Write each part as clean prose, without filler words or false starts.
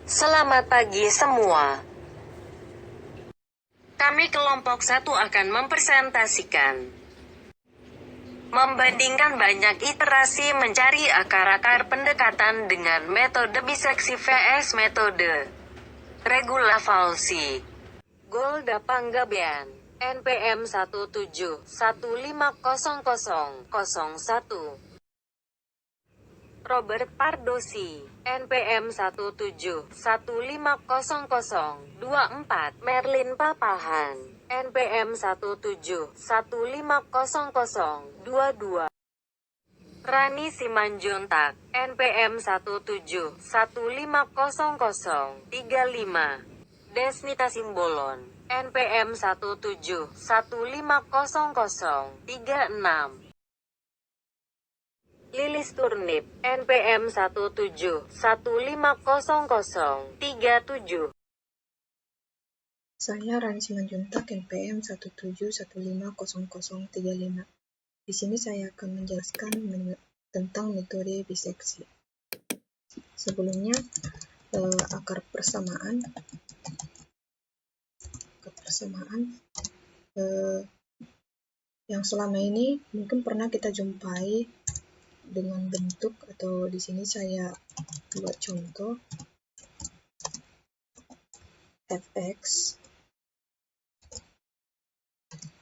Selamat pagi semua. Kami kelompok 1 akan mempresentasikan membandingkan banyak iterasi mencari akar-akar pendekatan dengan metode biseksi vs metode regulasi. Golda Panggabean, NPM 171500001. Robert Pardosi, NPM 171500024. Merlin Papahan, NPM 171500022. Rani Simanjuntak, NPM 171500035. Desnita Simbolon, NPM 171500036. Lilis Turnip, NPM 171500037. Saya Rani Simanjuntak, NPM 171500035. Di sini saya akan menjelaskan tentang metode biseksi. Sebelumnya, akar persamaan yang selama ini mungkin pernah kita jumpai dengan bentuk, atau di sini saya buat contoh fx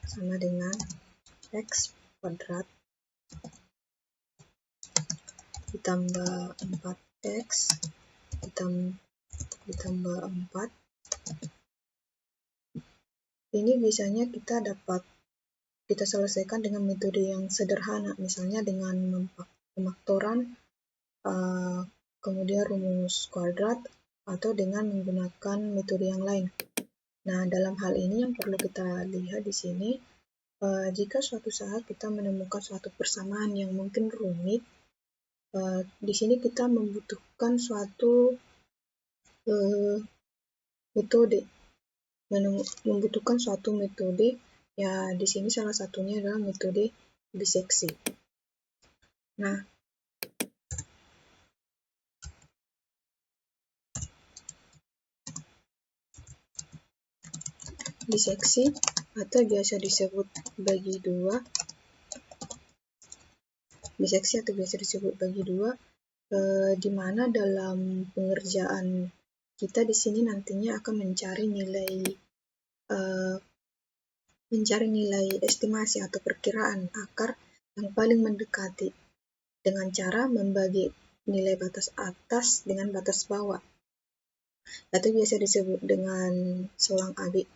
sama dengan x kuadrat ditambah 4x ditambah 4. Ini biasanya kita selesaikan dengan metode yang sederhana, misalnya dengan pemaktoran, kemudian rumus kuadrat, atau dengan menggunakan metode yang lain. Nah, dalam hal ini yang perlu kita lihat di sini, jika suatu saat kita menemukan suatu persamaan yang mungkin rumit, di sini kita membutuhkan suatu metode, ya di sini salah satunya adalah metode biseksi. Nah, biseksi atau biasa disebut bagi dua, di mana dalam pengerjaan kita di sini nantinya akan mencari nilai estimasi atau perkiraan akar yang paling mendekati dengan cara membagi nilai batas atas dengan batas bawah, atau biasa disebut dengan selang AB.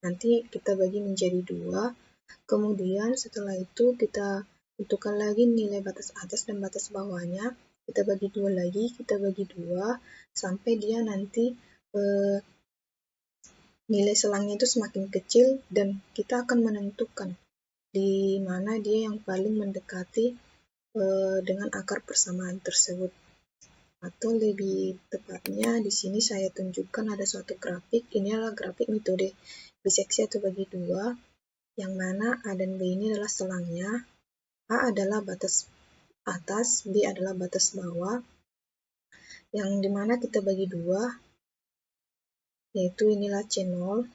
Nanti kita bagi menjadi 2, kemudian setelah itu kita tentukan lagi nilai batas atas dan batas bawahnya, kita bagi 2 lagi, sampai dia nanti nilai selangnya itu semakin kecil, dan kita akan menentukan di mana dia yang paling mendekati dengan akar persamaan tersebut. Atau lebih tepatnya di sini saya tunjukkan ada suatu grafik. Ini adalah grafik metode biseksi atau bagi dua, yang mana A dan B ini adalah selangnya. A adalah batas atas, B adalah batas bawah, yang dimana kita bagi 2, yaitu inilah C0.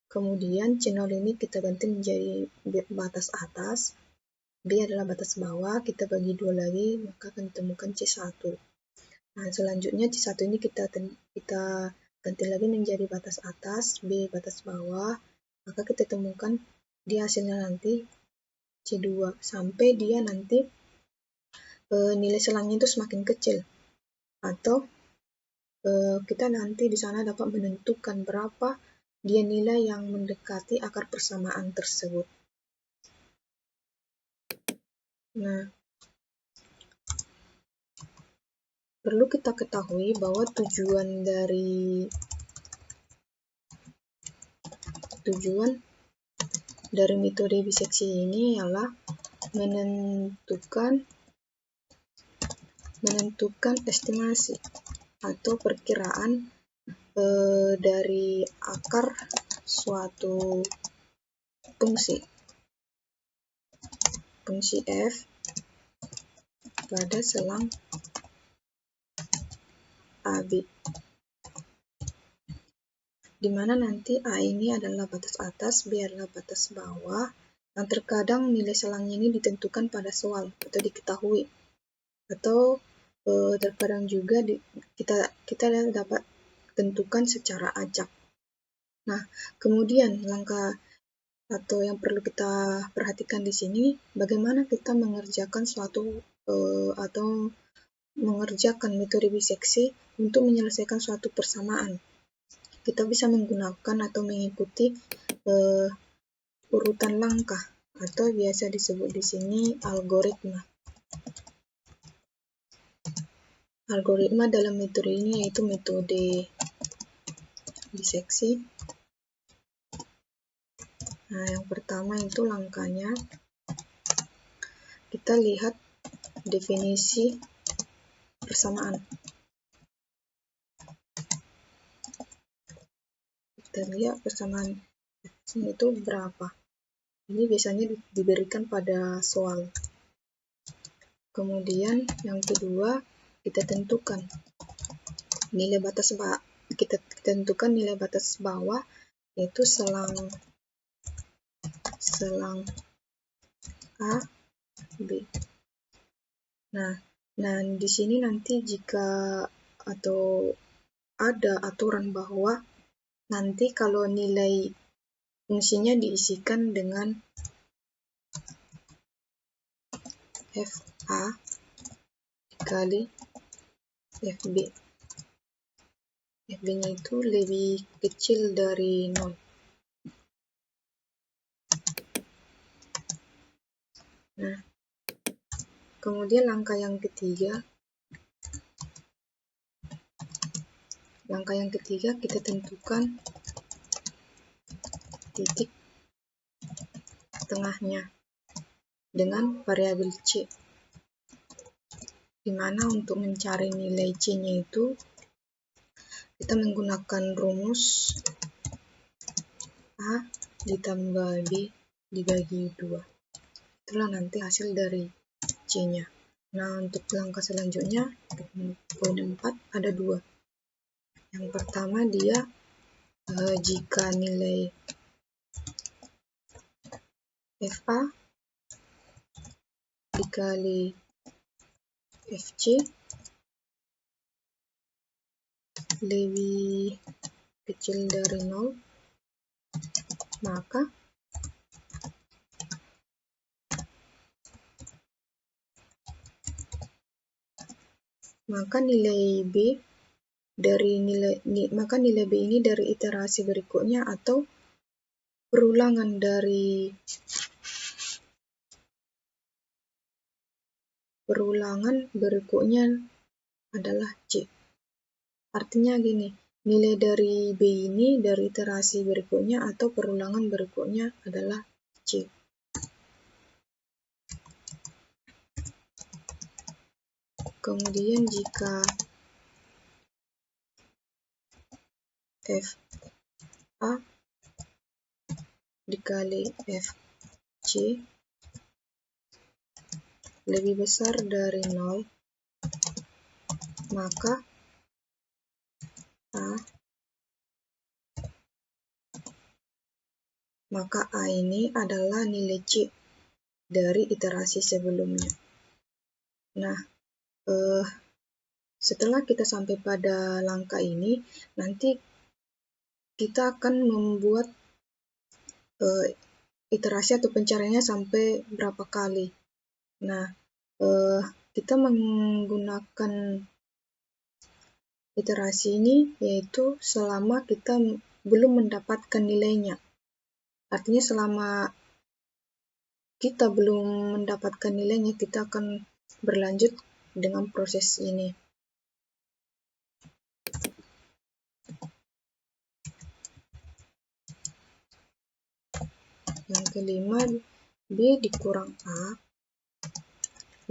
Kemudian C0 ini kita ganti menjadi batas atas, B adalah batas bawah, kita bagi 2 lagi, maka akan ditemukan C1. Nah, selanjutnya C1 ini kita ganti lagi menjadi batas atas, B batas bawah, maka kita temukan di hasilnya nanti C2, sampai dia nanti nilai selangnya itu semakin kecil, atau kita nanti di sana dapat menentukan berapa dia nilai yang mendekati akar persamaan tersebut. Nah, perlu kita ketahui bahwa tujuan dari metode biseksi ini ialah menentukan estimasi atau perkiraan dari akar suatu fungsi f pada selang AB. di mana nanti A ini adalah batas atas, B adalah batas bawah, dan terkadang nilai selangnya ini ditentukan pada soal atau diketahui, atau terkadang juga kita dapat tentukan secara acak. Nah, kemudian langkah atau yang perlu kita perhatikan di sini, bagaimana kita mengerjakan suatu atau mengerjakan metode biseksi untuk menyelesaikan suatu persamaan. Kita bisa menggunakan atau mengikuti urutan langkah atau biasa disebut di sini algoritma. Algoritma dalam metode ini yaitu metode biseksi. Nah, yang pertama itu langkahnya. Kita lihat definisi persamaan. Kita lihat persamaan itu berapa. Ini biasanya diberikan pada soal. Kemudian yang kedua, kita tentukan nilai batas bawah. Kita tentukan nilai batas bawah yaitu selang A, B. Nah, di sini nanti jika atau ada aturan bahwa nanti kalau nilai fungsinya diisikan dengan FA dikali FB. FB-nya itu lebih kecil dari 0. Nah, kemudian langkah yang ketiga kita tentukan titik tengahnya dengan variabel C, di mana untuk mencari nilai C-nya itu kita menggunakan rumus A ditambah B dibagi 2. Itulah nanti hasil dari C-nya. Nah, untuk langkah selanjutnya, poin 4 ada 2. Yang pertama dia jika nilai FA dikali FC lebih kecil dari 0, maka nilai B ini dari iterasi berikutnya atau perulangan berikutnya adalah C. Artinya gini, nilai dari B ini dari iterasi berikutnya atau perulangan berikutnya adalah C. Kemudian jika FA dikali FC lebih besar dari 0, maka A ini adalah nilai C dari iterasi sebelumnya. Nah, setelah kita sampai pada langkah ini, nanti kita akan membuat iterasi atau pencariannya sampai berapa kali. Nah, kita menggunakan iterasi ini yaitu selama kita belum mendapatkan nilainya. Artinya selama kita belum mendapatkan nilainya, kita akan berlanjut dengan proses ini. Yang kelima, B dikurang A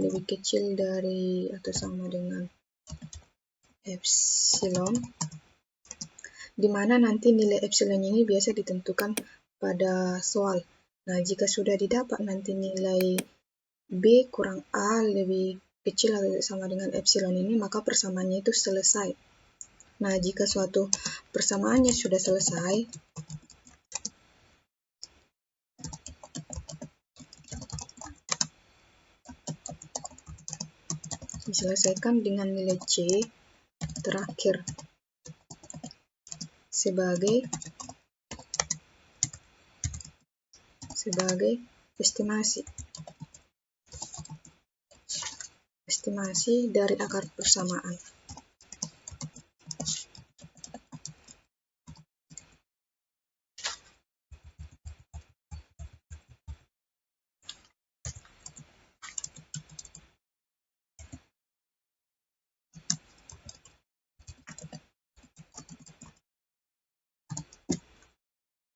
lebih kecil dari atau sama dengan epsilon, di mana nanti nilai epsilon ini biasa ditentukan pada soal. Nah, jika sudah didapat nanti nilai B kurang A lebih kecil atau sama dengan epsilon ini, maka persamaannya itu selesai. Nah, jika suatu persamaannya sudah selesai, diselesaikan dengan nilai C terakhir sebagai estimasi dari akar persamaan.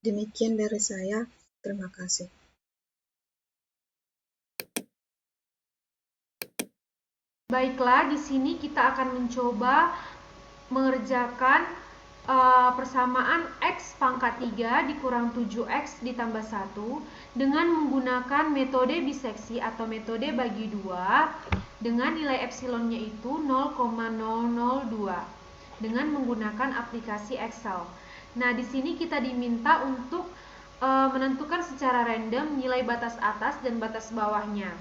Demikian dari saya, terima kasih. Baiklah, di sini kita akan mencoba mengerjakan persamaan X pangkat 3 dikurang 7X ditambah 1 dengan menggunakan metode biseksi atau metode bagi 2 dengan nilai epsilonnya itu 0,002 dengan menggunakan aplikasi Excel. Nah, di sini kita diminta untuk menentukan secara random nilai batas atas dan batas bawahnya.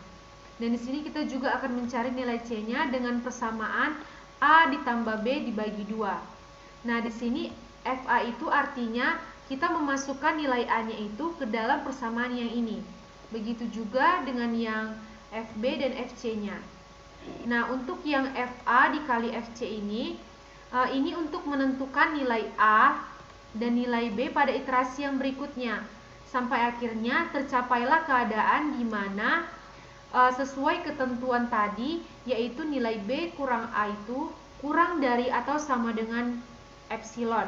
Dan di sini kita juga akan mencari nilai C-nya dengan persamaan A ditambah B dibagi 2. Nah, di sini FA itu artinya kita memasukkan nilai A-nya itu ke dalam persamaan yang ini. Begitu juga dengan yang FB dan FC-nya. Nah, untuk yang FA dikali FC ini untuk menentukan nilai A dan nilai B pada iterasi yang berikutnya. Sampai akhirnya tercapailah keadaan di mana sesuai ketentuan tadi, yaitu nilai B kurang A itu kurang dari atau sama dengan epsilon.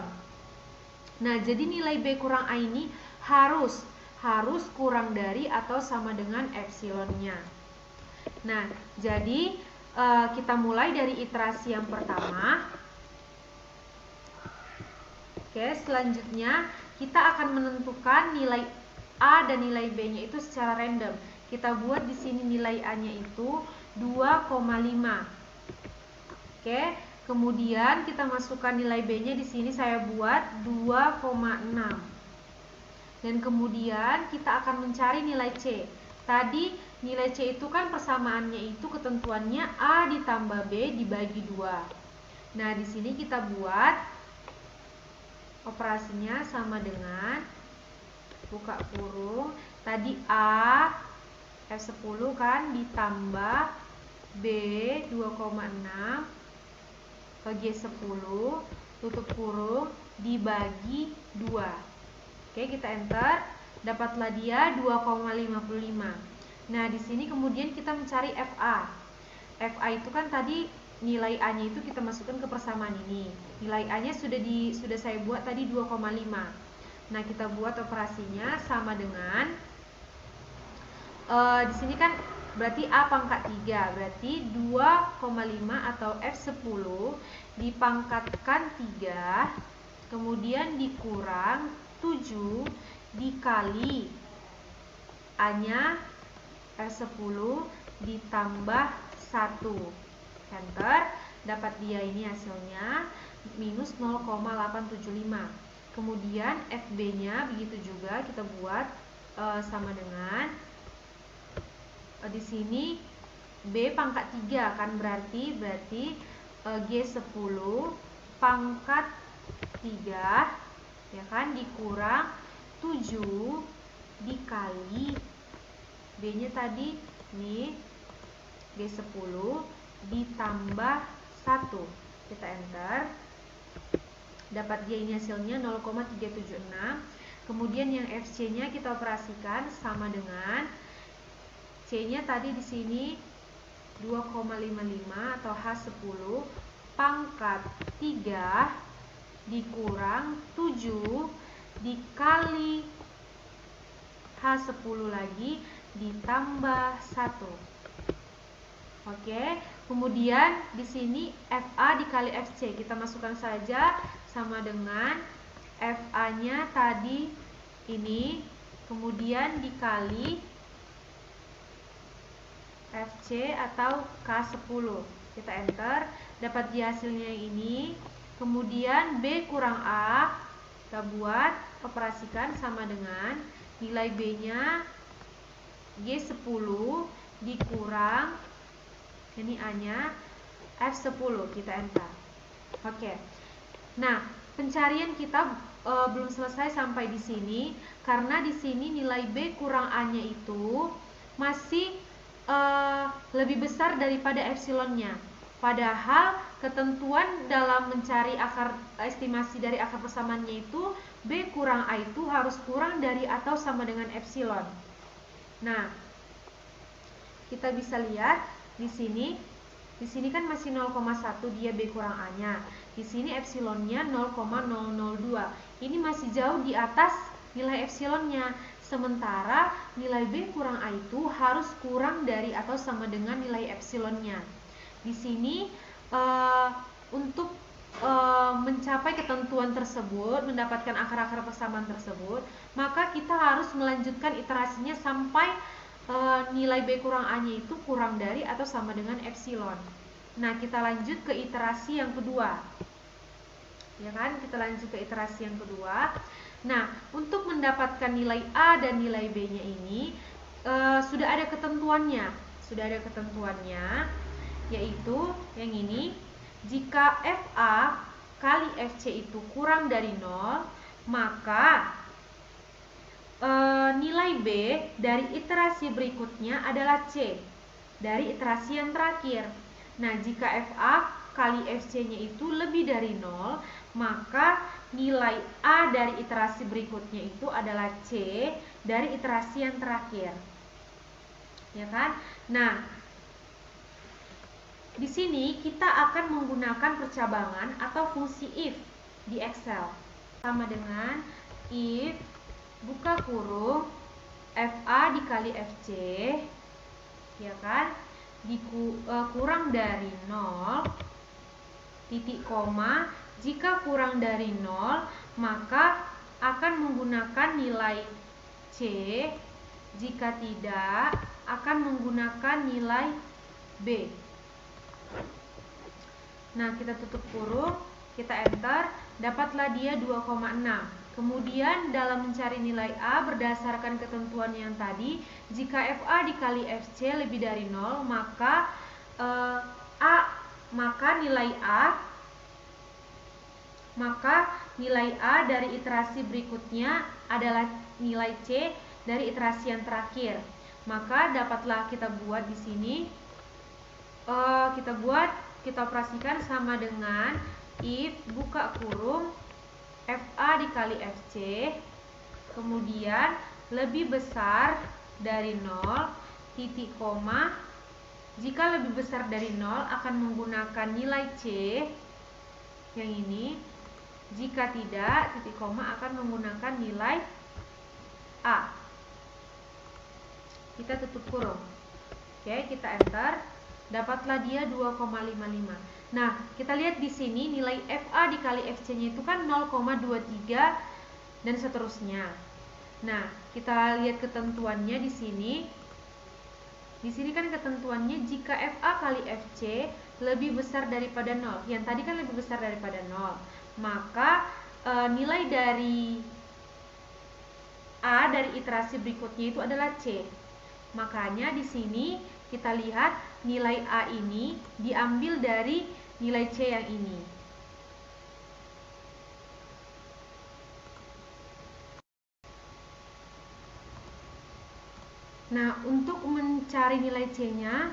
Nah, jadi nilai B kurang A ini harus kurang dari atau sama dengan epsilonnya. Nah, jadi kita mulai dari iterasi yang pertama. Oke, selanjutnya kita akan menentukan nilai A dan nilai B-nya itu secara random. Kita buat di sini nilai A-nya itu 2,5. Oke, kemudian kita masukkan nilai B-nya di sini saya buat 2,6. Dan kemudian kita akan mencari nilai C. Tadi nilai C itu kan persamaannya itu ketentuannya A ditambah B dibagi 2. Nah, di sini kita buat operasinya sama dengan buka kurung. Tadi A F10 kan ditambah B 2,6 ke G10 tutup kurung dibagi 2. Oke, kita enter. Dapatlah dia 2,55. Nah, di sini kemudian kita mencari FA. FA itu kan tadi nilai A-nya itu kita masukkan ke persamaan ini. Nilai A-nya sudah saya buat tadi 2,5. Nah, kita buat operasinya sama dengan di sini kan berarti A pangkat 3, berarti 2,5 atau F10 dipangkatkan 3, kemudian dikurang 7 dikali A-nya F10 ditambah 1. Enter, dapat dia ini hasilnya minus 0,875. Kemudian FB-nya begitu juga kita buat sama dengan di sini B pangkat 3 kan berarti G10 pangkat 3 ya kan dikurang 7 dikali B-nya tadi nih G10 ditambah 1. Kita enter. Dapat dia ini hasilnya 0,376. Kemudian yang FC-nya kita operasikan sama dengan C-nya tadi di sini 2,55 atau H10 pangkat 3 dikurang 7 dikali H10 lagi ditambah 1. Oke, kemudian di sini FA dikali FC kita masukkan saja sama dengan FA-nya tadi ini, kemudian dikali FC atau K10. Kita enter, dapat di hasilnya ini Kemudian B kurang A, kita buat, operasikan sama dengan nilai B-nya G10 dikurang, ini A-nya F10, kita enter. Oke. Nah, pencarian kita belum selesai sampai di sini karena di sini nilai B kurang A-nya itu masih lebih besar daripada epsilonnya. Padahal ketentuan dalam mencari estimasi dari akar persamaannya itu B kurang A itu harus kurang dari atau sama dengan epsilon. Nah, kita bisa lihat di sini kan masih 0,1 dia B kurang A-nya. Di sini epsilonnya 0,002. Ini masih jauh di atas nilai epsilonnya. Sementara nilai B kurang A itu harus kurang dari atau sama dengan nilai epsilonnya. Di sini untuk mencapai ketentuan tersebut, mendapatkan akar-akar persamaan tersebut, maka kita harus melanjutkan iterasinya sampai nilai B kurang A-nya itu kurang dari atau sama dengan epsilon. Nah, kita lanjut ke iterasi yang kedua. Ya kan? Kita lanjut ke iterasi yang kedua. Nah, untuk mendapatkan nilai A dan nilai B-nya ini sudah ada ketentuannya. Yaitu yang ini, jika FA kali FC itu kurang dari 0, maka nilai B dari iterasi berikutnya adalah C dari iterasi yang terakhir. Nah, jika FA kali FC-nya itu lebih dari 0, maka nilai A dari iterasi berikutnya itu adalah C dari iterasi yang terakhir. Ya kan? Nah, di sini kita akan menggunakan percabangan atau fungsi if di Excel. Sama dengan if buka kurung FA dikali FC, ya kan, kurang dari 0, titik koma, jika kurang dari 0 maka akan menggunakan nilai C, jika tidak akan menggunakan nilai B. Nah, kita tutup kurung, kita enter, dapatlah dia 2,6. Kemudian dalam mencari nilai A berdasarkan ketentuan yang tadi, jika FA dikali FC lebih dari 0, maka nilai A dari iterasi berikutnya adalah nilai C dari iterasi yang terakhir. Maka dapatlah kita buat di sini, kita operasikan sama dengan if buka kurung FA dikali FC, kemudian lebih besar dari 0, titik koma, jika lebih besar dari 0 akan menggunakan nilai C yang ini, jika tidak, titik koma, akan menggunakan nilai A. Kita tutup kurung. Oke, kita enter, dapatlah dia 2,55. Nah, kita lihat di sini nilai FA dikali FC-nya itu kan 0,23 dan seterusnya. Nah, kita lihat ketentuannya di sini. Di sini kan ketentuannya jika FA kali FC lebih besar daripada 0. Yang tadi kan lebih besar daripada 0. Maka nilai dari A dari iterasi berikutnya itu adalah C. Makanya di sini kita lihat nilai A ini diambil dari nilai C yang ini. Nah, untuk mencari nilai C-nya,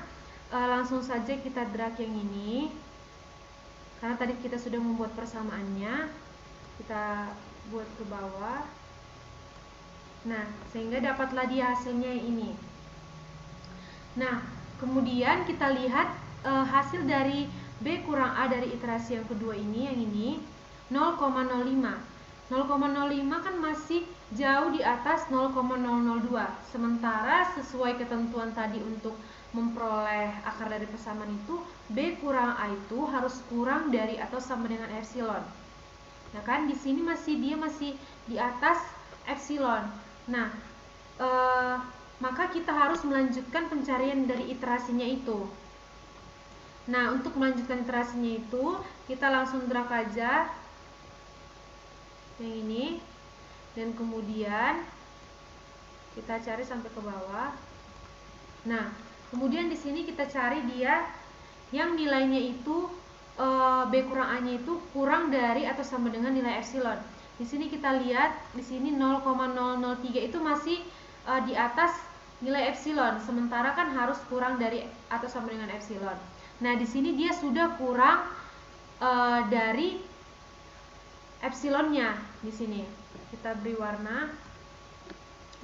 langsung saja kita drag yang ini. Karena tadi kita sudah membuat persamaannya, kita buat ke bawah. Nah, sehingga dapatlah dia hasilnya ini. Nah, kemudian kita lihat hasil dari B kurang A dari iterasi yang kedua ini, yang ini 0,05. 0,05 kan masih jauh di atas 0,002. Sementara sesuai ketentuan tadi untuk memperoleh akar dari persamaan itu, B kurang A itu harus kurang dari atau sama dengan epsilon. Ya kan, di sini dia masih di atas epsilon. Nah, maka kita harus melanjutkan pencarian dari iterasinya itu. Nah, untuk melanjutkan iterasinya itu, kita langsung drag aja yang ini, dan kemudian kita cari sampai ke bawah. Nah, kemudian di sini kita cari dia yang nilainya itu B kurang A-nya itu kurang dari atau sama dengan nilai epsilon. Di sini kita lihat, di sini 0,003 itu masih di atas nilai epsilon, sementara kan harus kurang dari atau sama dengan epsilon. Nah, di sini dia sudah kurang dari epsilonnya. Di sini kita beri warna.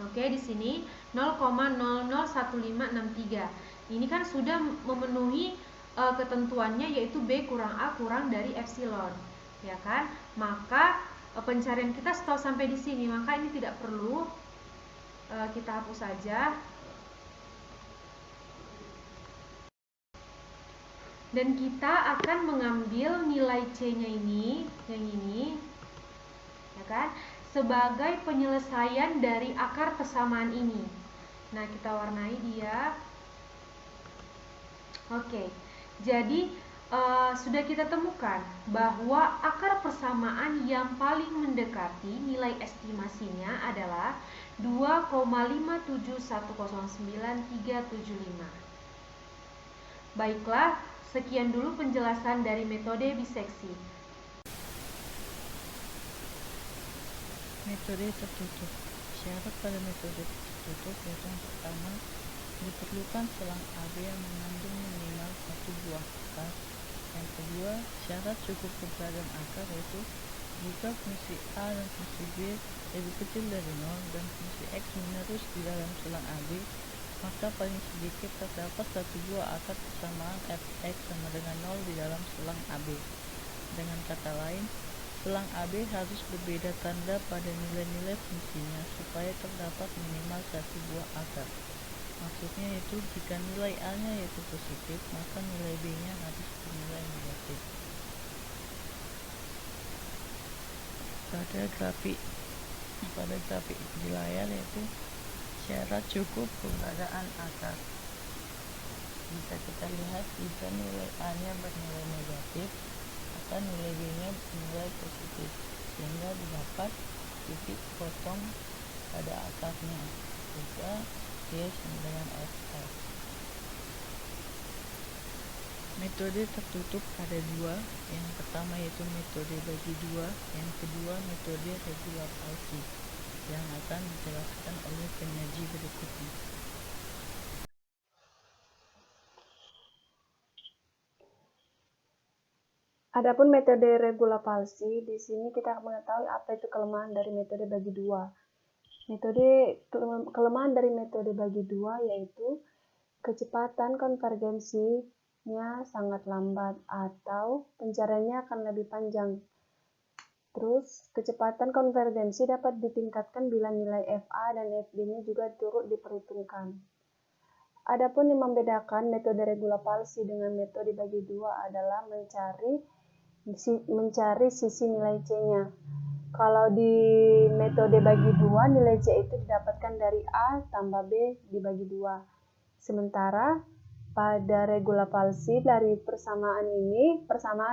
Oke, di sini 0,001563. Ini kan sudah memenuhi ketentuannya, yaitu B kurang A kurang dari epsilon, ya kan? Maka pencarian kita stop sampai di sini, maka ini tidak perlu, kita hapus saja. Dan kita akan mengambil nilai C-nya ini, yang ini, ya kan? Sebagai penyelesaian dari akar persamaan ini. Nah, kita warnai dia. Oke, jadi sudah kita temukan bahwa akar persamaan yang paling mendekati nilai estimasinya adalah 2,57109,375. Baiklah, sekian dulu penjelasan dari metode biseksi. Metode tertutup. Syarat pada metode tertutup yaitu yang pertama, diperlukan selang AB yang mengandung minimal satu buah akar. Yang kedua, syarat cukup keberadaan akar yaitu jika fungsi A dan fungsi B lebih kecil dari 0 dan fungsi X menerus di dalam selang AB, maka paling sedikit terdapat satu buah akar persamaan fx sama dengan 0 di dalam selang AB. Dengan kata lain, selang AB harus berbeda tanda pada nilai-nilai fungsinya supaya terdapat minimal satu buah akar. Maksudnya itu jika nilai A-nya yaitu positif, maka nilai B-nya harus bernilai negatif. Pada grafik di layar yaitu syarat cukup keberadaan akar. Bisa kita lihat jika nilai A-nya bernilai negatif, maka nilai B-nya bernilai positif, sehingga didapat titik potong pada akarnya, jika Y sama dengan Fx. Metode tertutup ada dua, yang pertama yaitu metode bagi dua, yang kedua metode regular palsi, yang akan dijelaskan oleh penyaji berikutnya. Adapun metode regula palsi, di sini kita mengetahui apa itu kelemahan dari metode bagi dua. Kelemahan dari metode bagi dua yaitu kecepatan konvergensinya sangat lambat atau pencariannya akan lebih panjang. Terus, kecepatan konvergensi dapat ditingkatkan bila nilai FA dan FB-nya juga turut diperhitungkan. Adapun yang membedakan metode regula palsi dengan metode bagi dua adalah mencari sisi nilai C-nya. Kalau di metode bagi dua, nilai C itu didapatkan dari A tambah B dibagi 2. Sementara pada regula palsi dari persamaan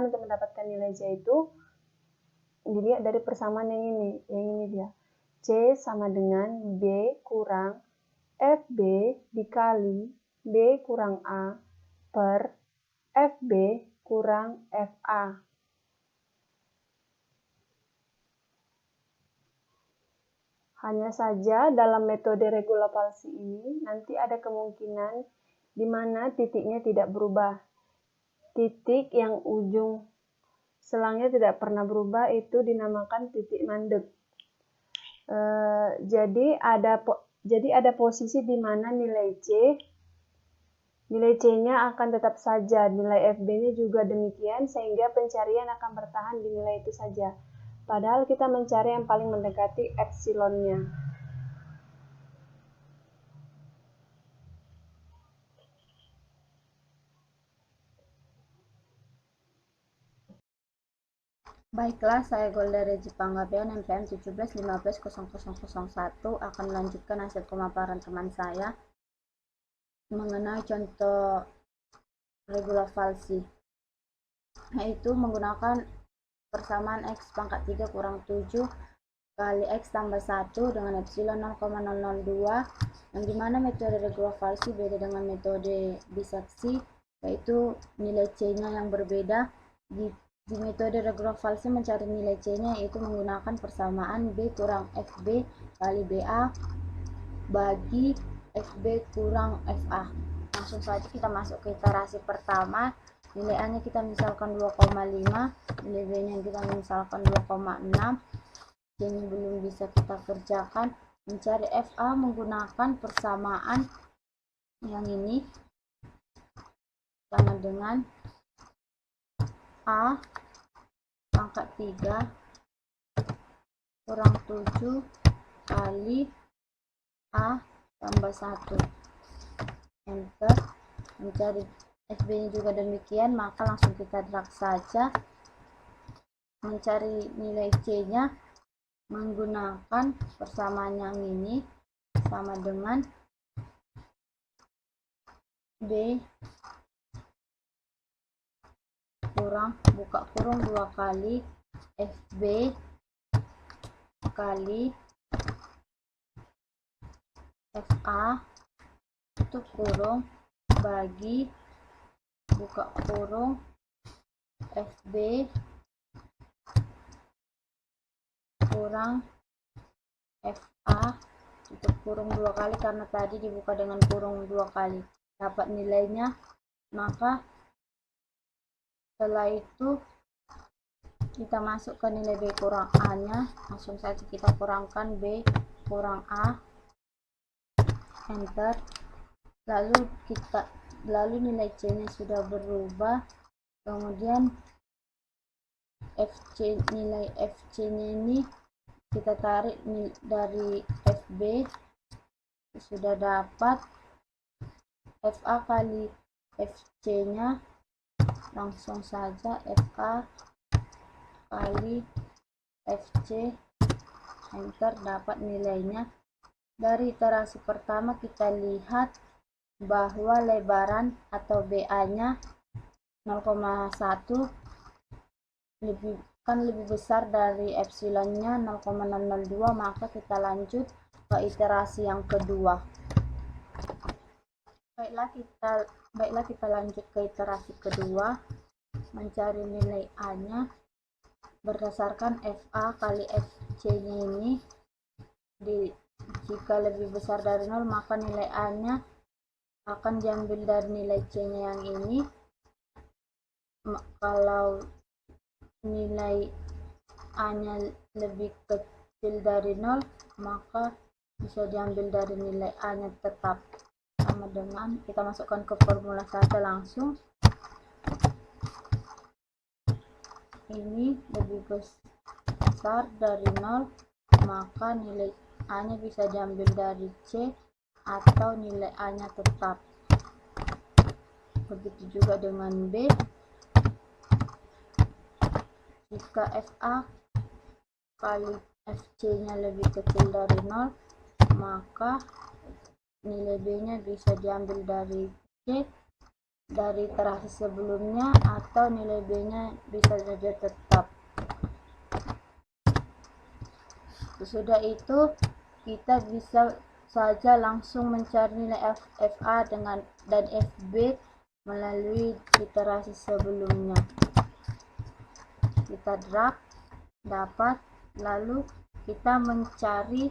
untuk mendapatkan nilai C itu dilihat dari persamaan yang ini dia. C sama dengan B kurang FB dikali B kurang A per FB kurang FA. Hanya saja dalam metode regula palsi ini nanti ada kemungkinan di mana titiknya tidak berubah. Titik yang ujung selangnya tidak pernah berubah itu dinamakan titik mandek. Jadi ada posisi di mana nilai C-nya akan tetap saja, nilai FB-nya juga demikian, sehingga pencarian akan bertahan di nilai itu saja. Padahal kita mencari yang paling mendekati epsilonnya. Baiklah, saya Golda Regi Panggabean NPM 17150001 akan melanjutkan hasil pemaparan teman saya mengenai contoh regularvalsi, yaitu menggunakan persamaan X pangkat 3 kurang 7 kali X tambah 1 dengan epsilon 0,002, yang dimana metode regularvalsi beda dengan metode biseksi, yaitu nilai C-nya yang berbeda. Di metode regularvalsi mencari nilai C-nya yaitu menggunakan persamaan B kurang FB kali BA bagi FB kurang FA. Langsung saja kita masuk ke iterasi pertama. Nilai A nya kita misalkan 2,5, nilai B nya kita misalkan 2,6. C nya belum bisa kita kerjakan. Mencari FA menggunakan persamaan yang ini sama dengan A pangkat 3 kurang 7 kali A tambah 1. Enter. Mencari FB nya juga demikian, maka langsung kita drag saja. Mencari nilai C nya menggunakan persamaan yang ini sama dengan B kurang buka kurung 2 kali FB kali FA tutup kurung bagi buka kurung FB kurang FA tutup kurung 2 kali karena tadi dibuka dengan kurung 2 kali. Dapat nilainya, maka setelah itu kita masukkan nilai B kurang A nya. Langsung saja kita kurangkan B kurang A. Enter. Lalu nilai C nya sudah berubah. Kemudian nilai FC nya ini kita tarik dari FB, sudah dapat FA kali FC nya. Langsung saja FA kali FC. Enter. Dapat nilainya. Dari iterasi pertama kita lihat bahwa lebaran atau BA nya 0,1 lebih besar dari epsilonnya 0,002, maka kita lanjut ke iterasi yang kedua. Baiklah kita lanjut ke iterasi kedua. Mencari nilai A nya berdasarkan FA kali FC nya ini. Jika lebih besar dari 0, maka nilai A nya akan diambil dari nilai C nya yang ini. Kalau nilai A nya lebih kecil dari 0, maka bisa diambil dari nilai A nya tetap. Sama dengan kita masukkan ke formula saja langsung. Ini lebih besar dari 0, maka nilai A nya bisa diambil dari C atau nilai A nya tetap. Begitu juga dengan B. Jika FA kali FC nya lebih kecil dari 0, maka nilai B nya bisa diambil dari C dari iterasi sebelumnya, atau nilai B nya bisa saja tetap. Sesudah itu kita bisa saja langsung mencari nilai FA dan FB melalui iterasi sebelumnya. Kita drag, dapat, lalu kita mencari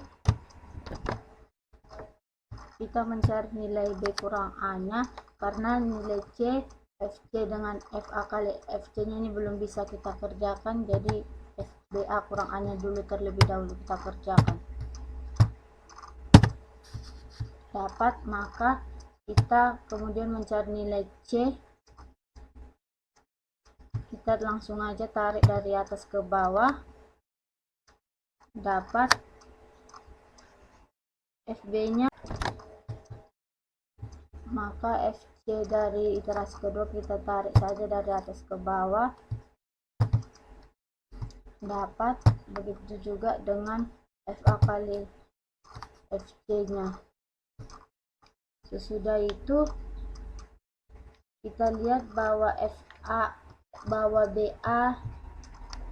nilai B kurang A nya, karena nilai C, FC dengan FA kali FC nya ini belum bisa kita kerjakan, jadi FBA kurang A nya dulu terlebih dahulu kita kerjakan. Dapat, maka kita kemudian mencari nilai C. Kita langsung aja tarik dari atas ke bawah. Dapat FB nya, maka FC dari iterasi kedua kita tarik saja dari atas ke bawah. Dapat. Begitu juga dengan FA kali FC nya. Sesudah itu kita lihat bahwa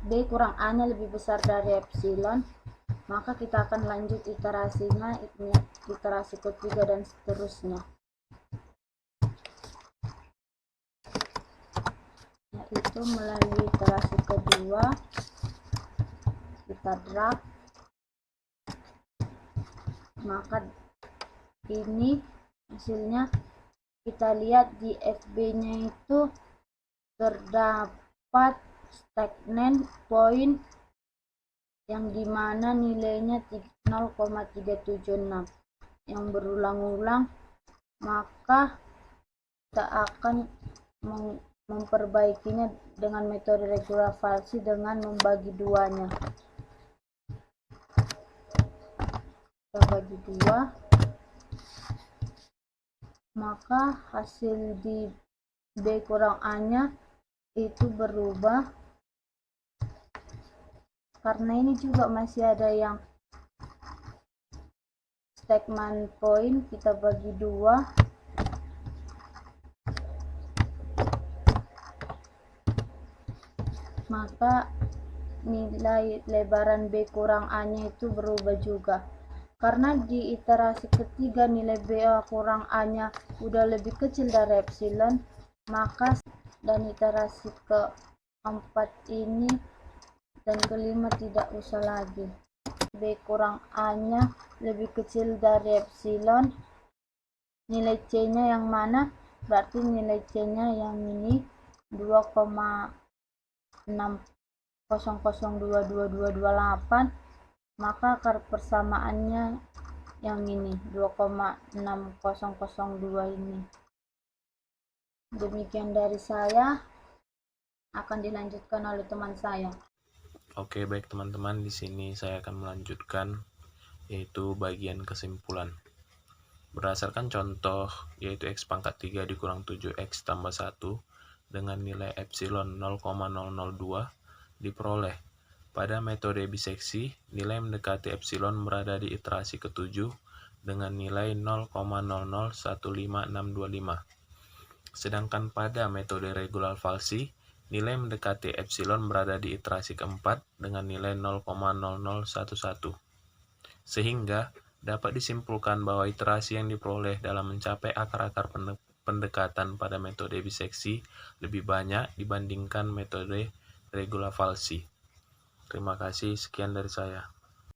B kurang A-nya lebih besar dari epsilon, maka kita akan lanjut iterasinya, iterasi ketiga dan seterusnya, yaitu melalui iterasi kedua kita drag, maka ini hasilnya kita lihat di FB-nya itu terdapat stagnant point yang dimana nilainya 0,376 yang berulang-ulang, maka kita akan memperbaikinya dengan metode regular falsi dengan membagi duanya. Kita bagi dua, maka hasil di B kurang A-nya itu berubah, karena ini juga masih ada yang stagnant point. Kita bagi dua, maka nilai lebaran B kurang A-nya itu berubah juga. Karena di iterasi ketiga nilai B kurang A-nya udah lebih kecil dari epsilon, maka dan iterasi keempat ini dan kelima tidak usah lagi. B kurang A-nya lebih kecil dari epsilon, nilai C-nya yang mana? Berarti nilai C-nya yang ini 2,60022228, maka akar persamaannya yang ini 2,6002 ini. Demikian dari saya, akan dilanjutkan oleh teman saya. Oke, baik teman-teman, di sini saya akan melanjutkan yaitu bagian kesimpulan. Berdasarkan contoh yaitu X pangkat 3 dikurang 7X tambah 1 dengan nilai epsilon 0,002 diperoleh. Pada metode biseksi, nilai mendekati epsilon berada di iterasi ke-7 dengan nilai 0,0015625. Sedangkan pada metode regular falsi, nilai mendekati epsilon berada di iterasi keempat dengan nilai 0,0011. Sehingga dapat disimpulkan bahwa iterasi yang diperoleh dalam mencapai akar-akar pendekatan pada metode biseksi lebih banyak dibandingkan metode regular falsi. Terima kasih, sekian dari saya.